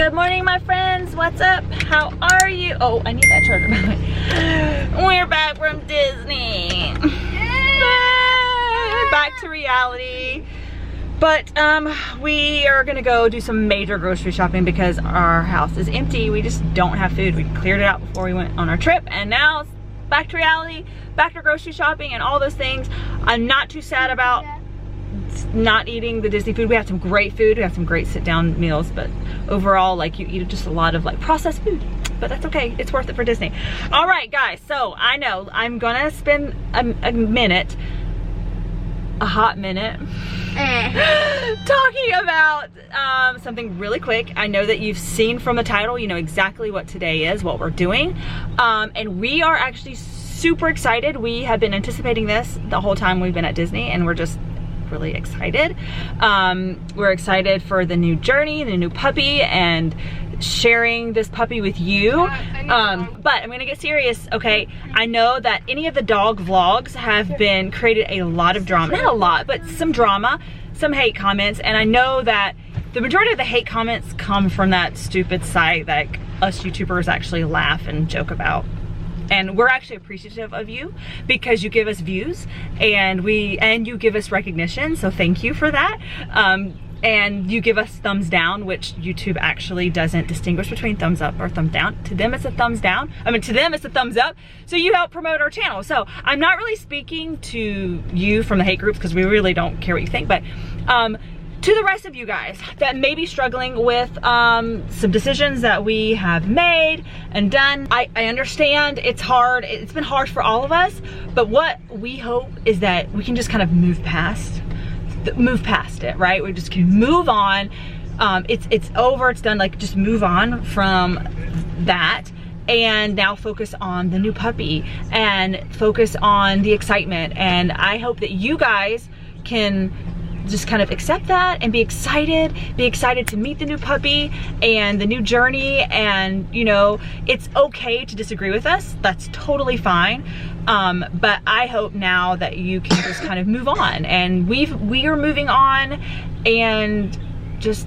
Good morning, my friends. What's up? How are you? Oh, I need that charger. We're back from Disney. Back to reality. But we are gonna go do some major grocery shopping because our house is empty. We just don't have food. We cleared it out before we went on our trip, and now it's back to reality, back to grocery shopping and all those things. I'm not too sad about not eating the Disney food. We have some great food. We have some great sit-down meals, but overall, like, you eat just a lot of like processed food. But that's okay. It's worth it for Disney. All right, guys. So I know I'm gonna spend a hot minute talking about something really quick. I know that you've seen from the title, you know exactly what today is, what we're doing, and we are actually super excited. We have been anticipating this the whole time we've been at Disney, and we're just really excited. We're excited for the new journey, the new puppy, and sharing this puppy with you. But I'm gonna get serious, okay? I know that any of the dog vlogs have been created a lot of drama. Not a lot, but some drama, some hate comments, and I know that the majority of the hate comments come from that stupid site that us YouTubers actually laugh and joke about. And we're actually appreciative of you because you give us views and you give us recognition, so thank you for that. And you give us thumbs down, which YouTube actually doesn't distinguish between thumbs up or thumbs down. To them it's a thumbs down. I mean, to them it's a thumbs up. So you help promote our channel. So I'm not really speaking to you from the hate groups because we really don't care what you think, but to the rest of you guys that may be struggling with some decisions that we have made and done, I understand it's hard. It's been hard for all of us, but what we hope is that we can just kind of move past it, right? We just can move on. It's over, it's done. Like, just move on from that and now focus on the new puppy and focus on the excitement. And I hope that you guys can just kind of accept that and be excited to meet the new puppy and the new journey. And you know, it's okay to disagree with us. That's totally fine. But I hope now that you can just kind of move on, and we are moving on, and just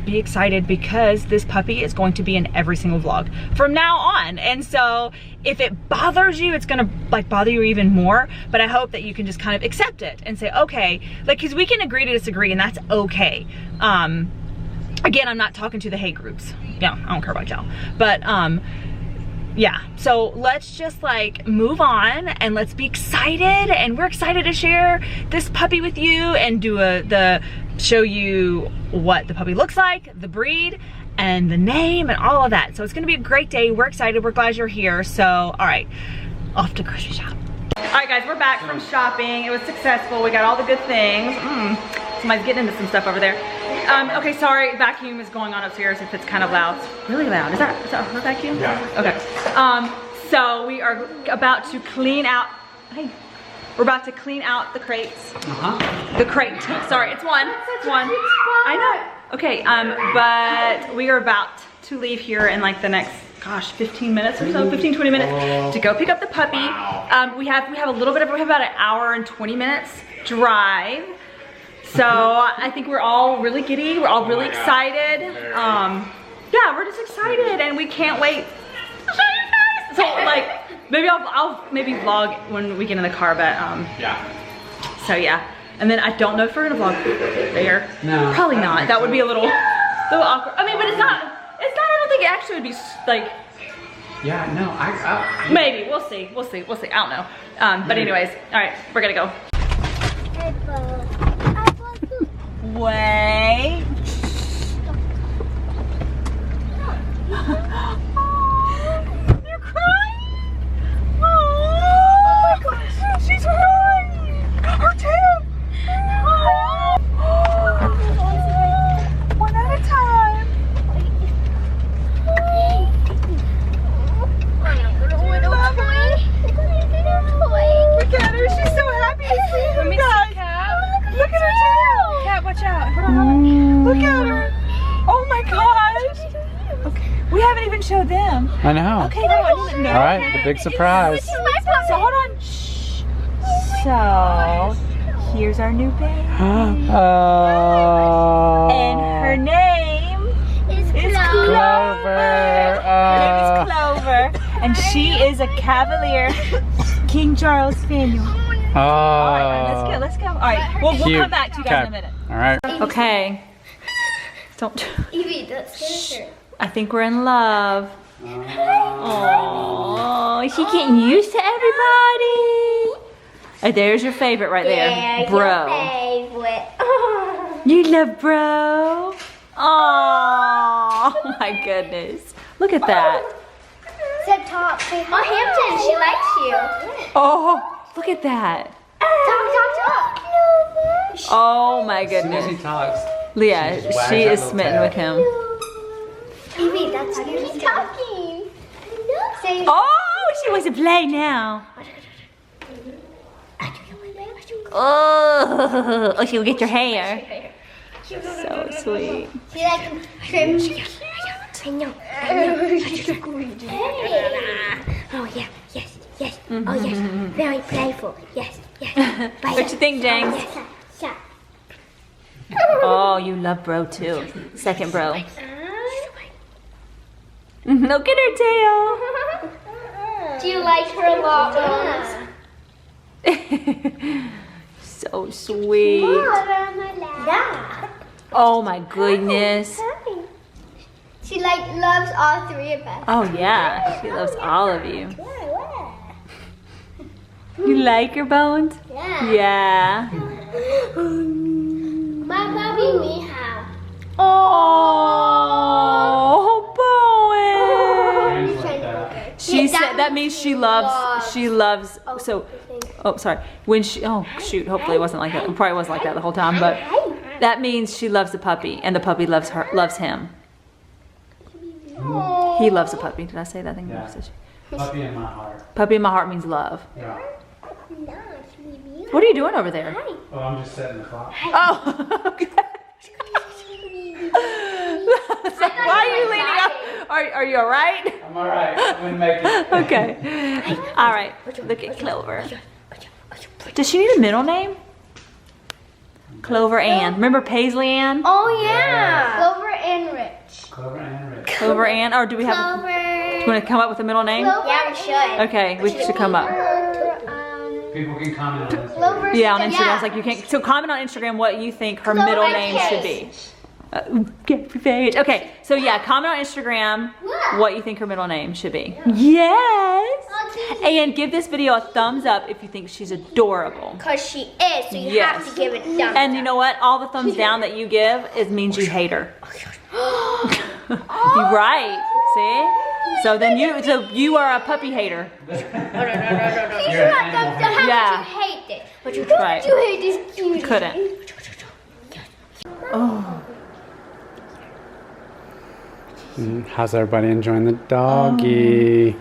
be excited because this puppy is going to be in every single vlog from now on. And so if it bothers you, it's gonna like bother you even more, but I hope that you can just kind of accept it and say, okay, like, because we can agree to disagree, and that's okay. Again, I'm not talking to the hate groups. Yeah, I don't care about y'all, but yeah, so let's just like move on and let's be excited. And we're excited to share this puppy with you and do show you what the puppy looks like, the breed, and the name, and all of that. So it's gonna be a great day. We're excited. We're glad you're here. So, all right, off to grocery shop. All right, guys, we're back from shopping. It was successful. We got all the good things. Somebody's getting into some stuff over there. Okay, sorry, vacuum is going on upstairs if it's kind of loud. It's really loud. Is that her vacuum? Yeah. Okay. So we are about to clean out, hey, we're about to clean out the crates. The crate, sorry, it's one. I know. Okay, but we are about to leave here in like the next, gosh, 15 minutes or so, 15, 20 minutes to go pick up the puppy. We have about an hour and 20 minutes drive. So I think we're all really giddy. We're all really excited. Yeah, we're just excited and we can't wait. So like, maybe I'll vlog when we get in the car, but yeah. So yeah, and then I don't know if we're gonna vlog there. No, probably not. That would be a little awkward. I mean, but it's not. I don't think it actually would be like. Yeah, no, I maybe we'll see. I don't know. But anyways, all right, we're gonna go. Wait. You're crying? Oh my gosh, she's crying. Her tail. One at a time. Look at her, she's so happy to see you guys. Look at her tail. Cat, watch out. Look at her. Oh my gosh. Okay. We haven't even showed them. I know. Okay, no. All right, the big surprise. So hold on. Shh. So here's our new baby. And her name is Chloe. And she is a Cavalier King Charles Spaniel. Oh. All right, let's go. All right, we'll come back to you guys in a minute. All right. Okay. Don't. Evie, that's scared her. I think we're in love. Oh, is she getting used to everybody? Oh, there's your favorite right there, bro. Favorite. You love bro? Oh my goodness. Look at that. Said top. Oh, Hampton, she likes you. Oh, look at that. Talk. Oh my As soon as goodness. he talks. Leah, she is smitten with him. Evie, that's you talking. Say, Oh, she wants to play now. Oh, she'll get your hair. So sweet. she like trim. I know. Oh yeah, yes. Oh yes, very playful. Yes. What you think, James? Yeah. Oh, you love bro too. Second bro. Look at her tail. Do you like her long So sweet. Yeah. Oh my goodness. She loves all three of us. Oh yeah, she loves all of you. You like her, Bones? Yeah. Yeah. My puppy we have. Oh, Bowen. Hands like that. She said that means she loves. So, oh sorry. When she, oh shoot, hopefully it wasn't like that. It probably wasn't like that the whole time, but that means she loves the puppy, and the puppy loves him. He loves the puppy. Did I say that thing? Yeah. Puppy in my heart. Puppy in my heart means love. Yeah. What are you doing over there? Oh, I'm just setting the clock. Oh, okay. Why are you leaning up? Are you all right? I'm all right. I'm gonna make it. Okay. All right. Look at Clover. Does she need a middle name? Clover Ann. Remember Paisley Ann? Oh yeah. Clover and Rich. Clover and Rich. Clover Ann. Or do we have? Clover. Do you want to come up with a middle name? Yeah, we should. Okay, we should come up. People can comment on this. Clover. Yeah, on Instagram. It's like you can't. So comment on Instagram what you think her middle name should be. Okay, so yeah, comment on Instagram what you think her middle name should be. Yes. And give this video a thumbs up if you think she's adorable. Because she is, so you Yes. have to give it a thumbs And you know what? All the thumbs down that you give means you hate her. You're right. See? So then you are a puppy hater. These You're are an not thumbs down. How Yeah. much you hate this? But you Right. you hate this cutie. Couldn't. Oh. How's everybody enjoying the doggy?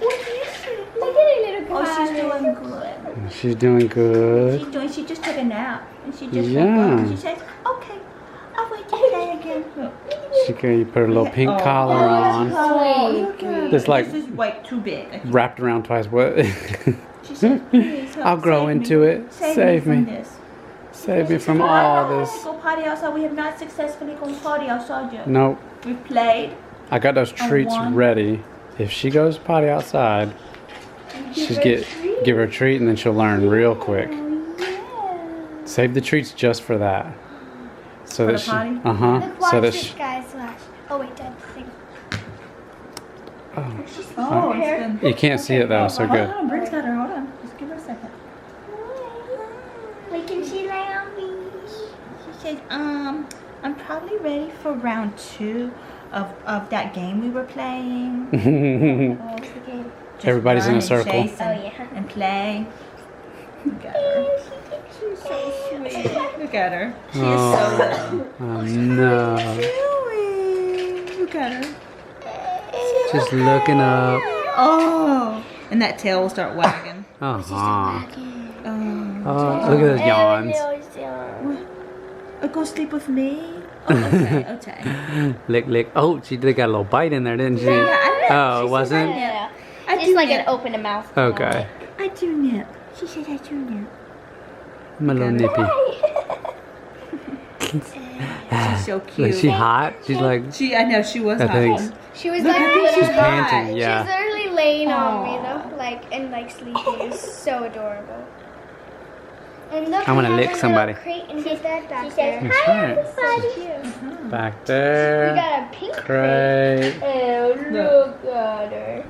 Look at her little Oh, she's doing good. She's doing good. She just took a nap. And she just Yeah. She says, okay, I'll wait to play again. She can put her little pink collar on. Okay. It's like This is like too big. wrapped around twice. What? She said, please help I'll grow save into me. it. Save from me. this. Save me from I all don't this. have to go potty outside. We have not successfully gone potty outside yet. Nope. We've played. I got those treats one. ready. If she goes potty outside, she's give her a treat and then she'll learn real quick. Save the treats just for that. So For that the she, potty? Look, so watch that this she, guy's flash. Oh wait, Dad, thing. Oh, it's you can't see it though, so good. Hold on, Britt's got her. Hold on. Just give her a second. Wait, can she lay on me? She says, I'm probably ready for round 2 of that game we were playing. Oh, it's the game. Just Everybody's in run a and circle. chase and, Oh, yeah. and play. Look at her. She's so sweet. Look at her. She is so little. Oh no. Really? Look at her. Just looking up. Oh. And that tail will start wagging. Uh-huh. Oh. Oh, look at those yawns. Go sleep with me? Oh, okay, okay. Lick, lick. Oh, she did got a little bite in there, didn't she? Oh, it wasn't? Yeah. I Just do like nip. an open mouth. Okay. I do nip. She said I do nip. I'm a little nippy. She's so cute. Is she hot? She's like, I know she was I hot. think She was Look like, at her, she's panting, She's yeah. literally laying on me though, like and like sleeping. It's so adorable. And look, I wanna we have lick a somebody. little crate in his bed back She says, there. That's hi, right. everybody. Back We there. got a pink Crate. Oh, look at her.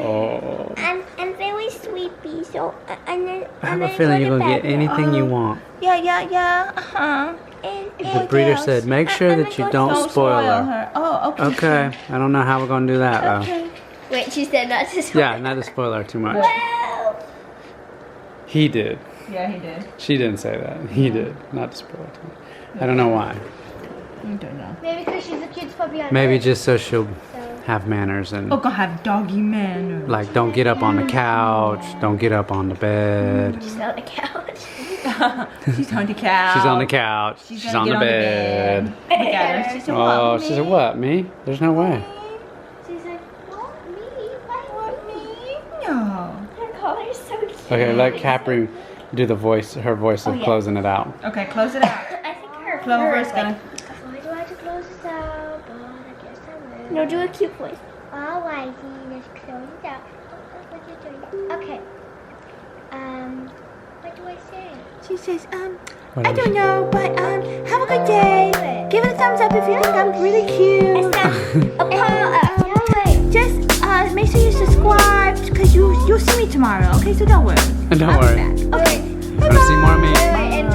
Oh. I'm very sleepy, so and then I have a feeling you're gonna get anything you want. Yeah. The breeder said, make sure that you don't spoil her. Oh, okay. Okay. I don't know how we're gonna do that though. Wait, she said not to spoil. Yeah, not to spoil her too much. Wow. He did. Yeah, he did. She didn't say that. He did. Not to spoil her too much. I don't know why. I don't know. Maybe because she's a kid's puppy on Maybe Earth. just so she'll have manners and Oh, go have doggy manners. like don't get up on the couch, don't get up on the bed. She's on the couch. She's on the couch. She's on the couch. She's gonna on get the bed. Look at her. She said, Oh, "What, she said, what, me? There's no way. She's like, what me? What me? No. Her collar is so cute. Okay, let Kapri do the voice, her voice of closing it out. Okay, close it out. I think her Clover's fur is gonna. Why do I have to close this out? But I guess I will. No, do a cute voice. Alrighty, let's close it out. What are you doing? Okay. What do I say? She says, What I else? don't know, but have a good day. Give it a thumbs up if you think I'm really cute. Just make sure you subscribe because you'll see me tomorrow. Okay, so don't worry. Don't worry. Okay. Want to see more of me? And